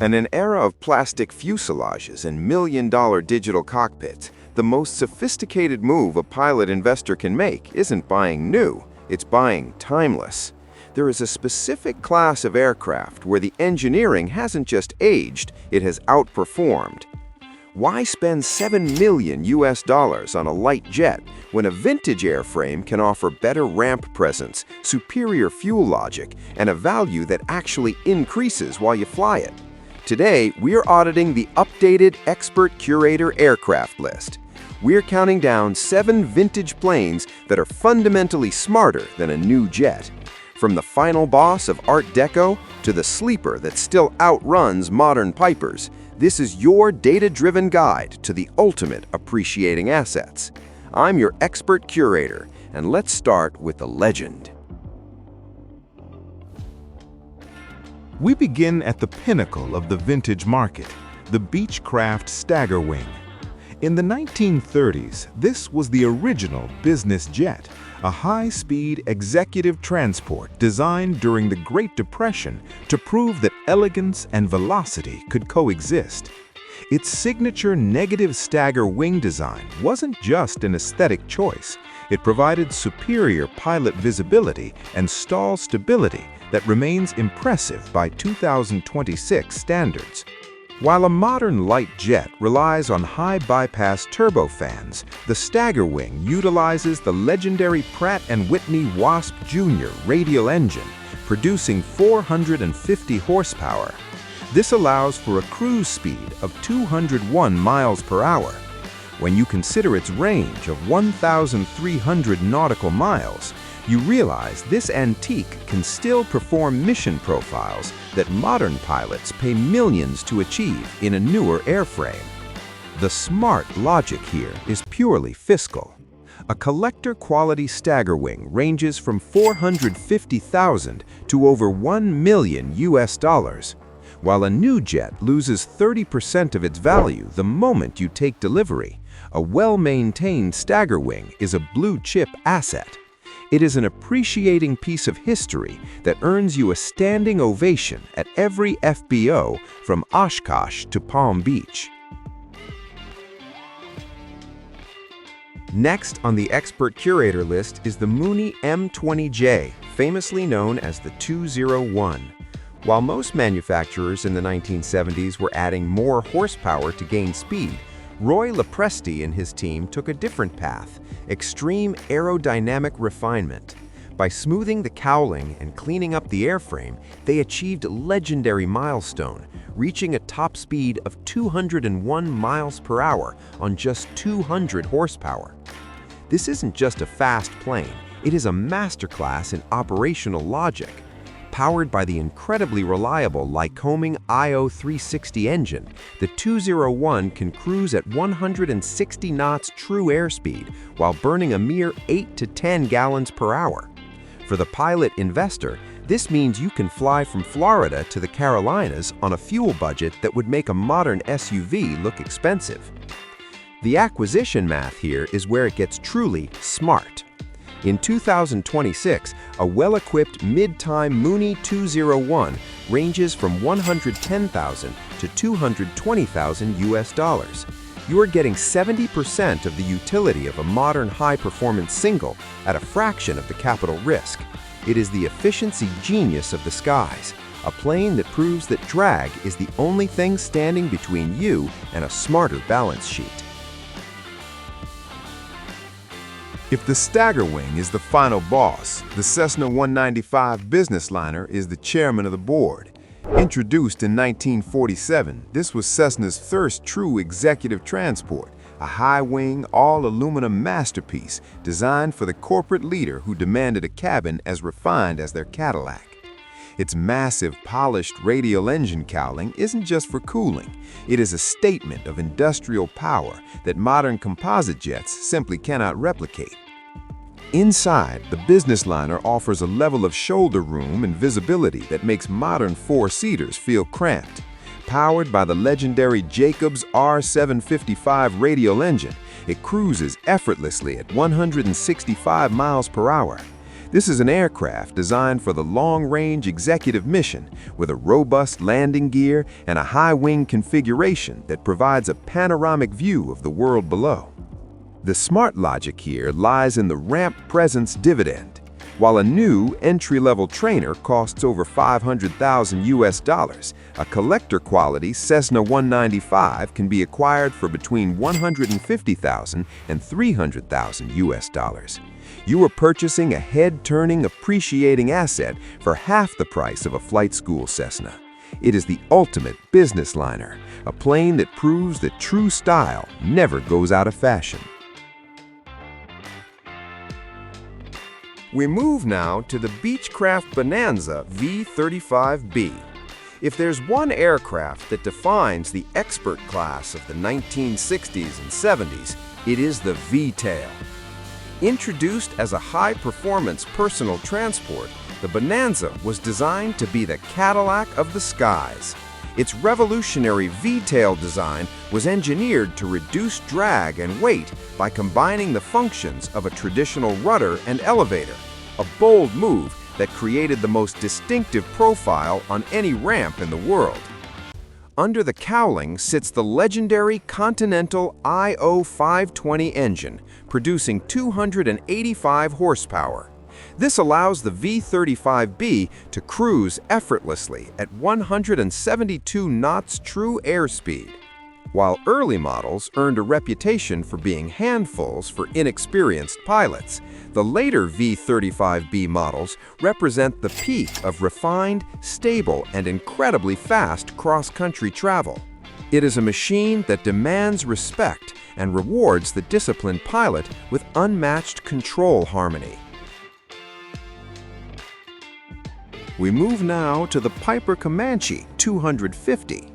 In an era of plastic fuselages and million-dollar digital cockpits, the most sophisticated move a pilot investor can make isn't buying new, it's buying timeless. There is a specific class of aircraft where the engineering hasn't just aged, it has outperformed. Why spend $7 million on a light jet when a vintage airframe can offer better ramp presence, superior fuel logic, and a value that actually increases while you fly it? Today, we're auditing the updated Expert Curator aircraft list. We're counting down 7 vintage planes that are fundamentally smarter than a new jet. From the final boss of Art Deco to the sleeper that still outruns modern Pipers, this is your data-driven guide to the ultimate appreciating assets. I'm your expert curator, and let's start with the legend. We begin at the pinnacle of the vintage market, the Beechcraft Staggerwing. In the 1930s, this was the original business jet, a high-speed executive transport designed during the Great Depression to prove that elegance and velocity could coexist. Its signature negative stagger wing design wasn't just an aesthetic choice. It provided superior pilot visibility and stall stability that remains impressive by 2026 standards. While a modern light jet relies on high-bypass turbofans, the Staggerwing utilizes the legendary Pratt & Whitney Wasp Jr. radial engine, producing 450 horsepower. This allows for a cruise speed of 201 miles per hour. When you consider its range of 1,300 nautical miles, you realize this antique can still perform mission profiles that modern pilots pay millions to achieve in a newer airframe. The smart logic here is purely fiscal. A collector-quality Staggerwing ranges from $450,000 to over $1 million, while a new jet loses 30% of its value the moment you take delivery. A well-maintained Staggerwing is a blue-chip asset. It is an appreciating piece of history that earns you a standing ovation at every FBO from Oshkosh to Palm Beach. Next on the Expert Curator list is the Mooney M20J, famously known as the 201. While most manufacturers in the 1970s were adding more horsepower to gain speed, Roy Lopresti and his team took a different path: extreme aerodynamic refinement. By smoothing the cowling and cleaning up the airframe, they achieved a legendary milestone, reaching a top speed of 201 miles per hour on just 200 horsepower. This isn't just a fast plane, it is a masterclass in operational logic. Powered by the incredibly reliable Lycoming IO360 engine, the 201 can cruise at 160 knots true airspeed while burning a mere 8 to 10 gallons per hour. For the pilot investor, this means you can fly from Florida to the Carolinas on a fuel budget that would make a modern SUV look expensive. The acquisition math here is where it gets truly smart. In 2026, a well-equipped mid-time Mooney 201 ranges from $110,000 to $220,000. You are getting 70% of the utility of a modern high-performance single at a fraction of the capital risk. It is the efficiency genius of the skies, a plane that proves that drag is the only thing standing between you and a smarter balance sheet. If the Staggerwing is the final boss, the Cessna 195 business liner is the chairman of the board. Introduced in 1947, this was Cessna's first true executive transport, a high-wing, all-aluminum masterpiece designed for the corporate leader who demanded a cabin as refined as their Cadillac. Its massive, polished radial engine cowling isn't just for cooling. It is a statement of industrial power that modern composite jets simply cannot replicate. Inside, the business liner offers a level of shoulder room and visibility that makes modern four-seaters feel cramped. Powered by the legendary Jacobs R755 radial engine, it cruises effortlessly at 165 miles per hour. This is an aircraft designed for the long-range executive mission with a robust landing gear and a high-wing configuration that provides a panoramic view of the world below. The smart logic here lies in the ramp presence dividend. While a new entry-level trainer costs over $500,000, a collector-quality Cessna 195 can be acquired for between $150,000 and $300,000. You are purchasing a head-turning, appreciating asset for half the price of a flight school Cessna. It is the ultimate business liner, a plane that proves that true style never goes out of fashion. We move now to the Beechcraft Bonanza V-35B. If there's one aircraft that defines the expert class of the 1960s and 70s, it is the V-tail. Introduced as a high-performance personal transport, the Bonanza was designed to be the Cadillac of the skies. Its revolutionary V-tail design was engineered to reduce drag and weight by combining the functions of a traditional rudder and elevator, a bold move that created the most distinctive profile on any ramp in the world. Under the cowling sits the legendary Continental IO 520 engine, producing 285 horsepower. This allows the V-35B to cruise effortlessly at 172 knots true airspeed. While early models earned a reputation for being handfuls for inexperienced pilots, the later V-35B models represent the peak of refined, stable, and incredibly fast cross-country travel. It is a machine that demands respect and rewards the disciplined pilot with unmatched control harmony. We move now to the Piper Comanche 250.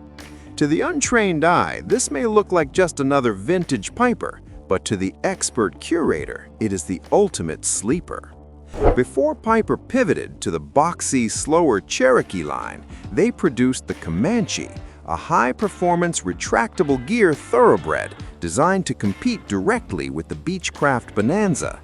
To the untrained eye, this may look like just another vintage Piper, but to the expert curator, it is the ultimate sleeper. Before Piper pivoted to the boxy, slower Cherokee line, they produced the Comanche, a high-performance retractable gear thoroughbred designed to compete directly with the Beechcraft Bonanza.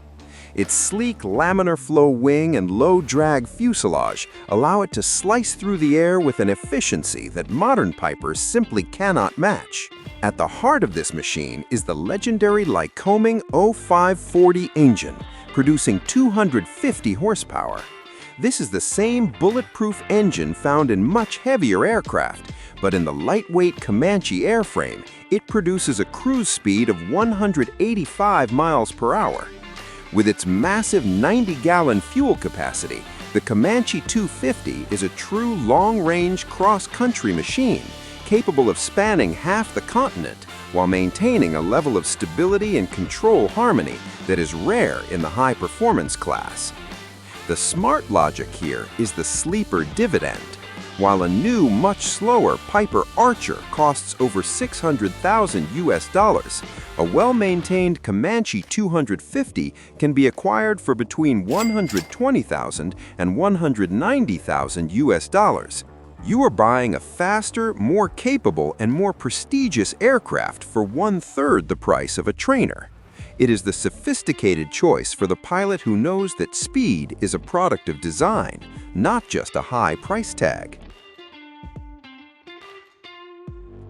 Its sleek laminar flow wing and low-drag fuselage allow it to slice through the air with an efficiency that modern Pipers simply cannot match. At the heart of this machine is the legendary Lycoming 0540 engine, producing 250 horsepower. This is the same bulletproof engine found in much heavier aircraft, but in the lightweight Comanche airframe, it produces a cruise speed of 185 miles per hour. With its massive 90-gallon fuel capacity, the Comanche 250 is a true long-range cross-country machine, capable of spanning half the continent while maintaining a level of stability and control harmony that is rare in the high-performance class. The smart logic here is the Sleeper Dividend. While a new, much slower Piper Archer costs over $600,000, a well-maintained Comanche 250 can be acquired for between $120,000 and $190,000. You are buying a faster, more capable, and more prestigious aircraft for one-third the price of a trainer. It is the sophisticated choice for the pilot who knows that speed is a product of design, not just a high price tag.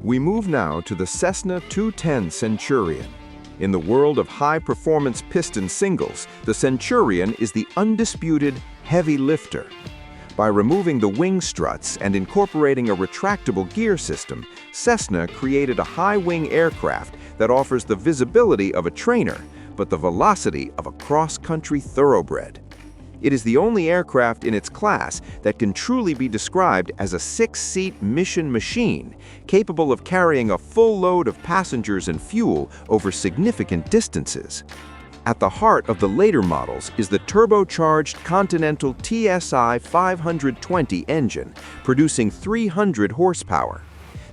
We move now to the Cessna 210 Centurion. In the world of high-performance piston singles, the Centurion is the undisputed heavy lifter. By removing the wing struts and incorporating a retractable gear system, Cessna created a high-wing aircraft that offers the visibility of a trainer, but the velocity of a cross-country thoroughbred. It is the only aircraft in its class that can truly be described as a six-seat mission machine, capable of carrying a full load of passengers and fuel over significant distances. At the heart of the later models is the turbocharged Continental TSI 520 engine, producing 300 horsepower.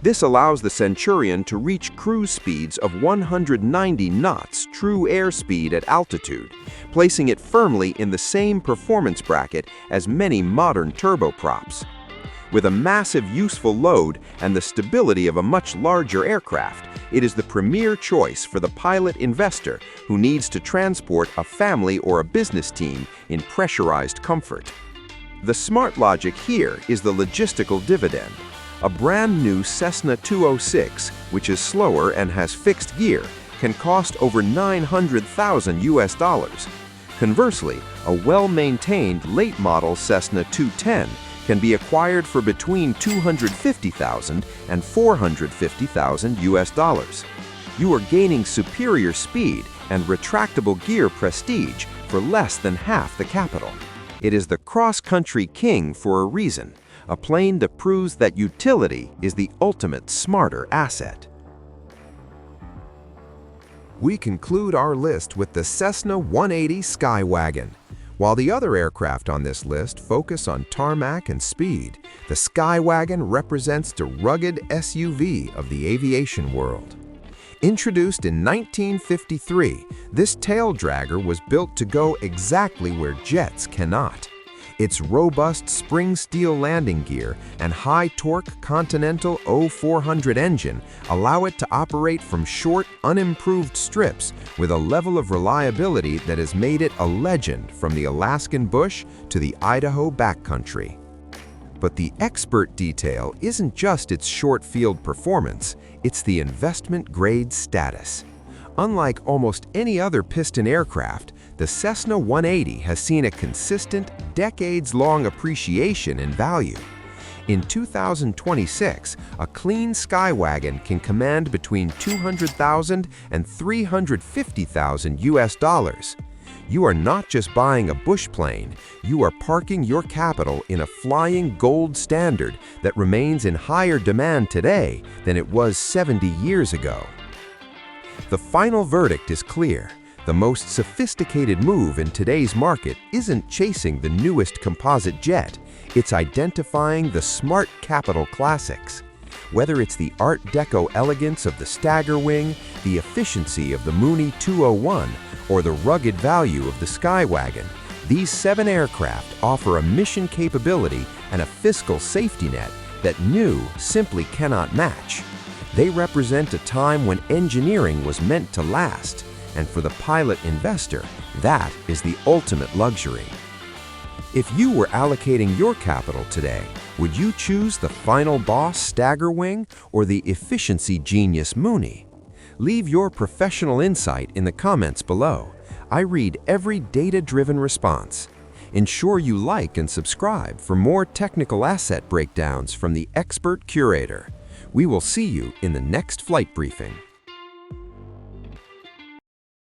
This allows the Centurion to reach cruise speeds of 190 knots true airspeed at altitude, placing it firmly in the same performance bracket as many modern turboprops. With a massive useful load and the stability of a much larger aircraft, it is the premier choice for the pilot investor who needs to transport a family or a business team in pressurized comfort. The smart logic here is the logistical dividend. A brand new Cessna 206, which is slower and has fixed gear, can cost over $900,000 US. Conversely, a well-maintained late-model Cessna 210 can be acquired for between $250,000 and $450,000 US. You are gaining superior speed and retractable gear prestige for less than half the capital. It is the cross-country king for a reason, a plane that proves that utility is the ultimate smarter asset. We conclude our list with the Cessna 180 Skywagon. While the other aircraft on this list focus on tarmac and speed, the Skywagon represents the rugged SUV of the aviation world. Introduced in 1953, this tail dragger was built to go exactly where jets cannot. Its robust spring steel landing gear and high-torque Continental 0400 engine allow it to operate from short, unimproved strips with a level of reliability that has made it a legend from the Alaskan bush to the Idaho backcountry. But the expert detail isn't just its short-field performance, it's the investment-grade status. Unlike almost any other piston aircraft, the Cessna 180 has seen a consistent, decades-long appreciation in value. In 2026, a clean Skywagon can command between $200,000 and $350,000 US. You are not just buying a bush plane, you are parking your capital in a flying gold standard that remains in higher demand today than it was 70 years ago. The final verdict is clear. The most sophisticated move in today's market isn't chasing the newest composite jet, it's identifying the smart capital classics. Whether it's the Art Deco elegance of the Staggerwing, the efficiency of the Mooney 201, or the rugged value of the Skywagon, these 7 aircraft offer a mission capability and a fiscal safety net that new simply cannot match. They represent a time when engineering was meant to last, and for the pilot investor, that is the ultimate luxury. If you were allocating your capital today, would you choose the final boss Staggerwing or the efficiency genius Mooney? Leave your professional insight in the comments below. I read every data-driven response. Ensure you like and subscribe for more technical asset breakdowns from the expert curator. We will see you in the next flight briefing.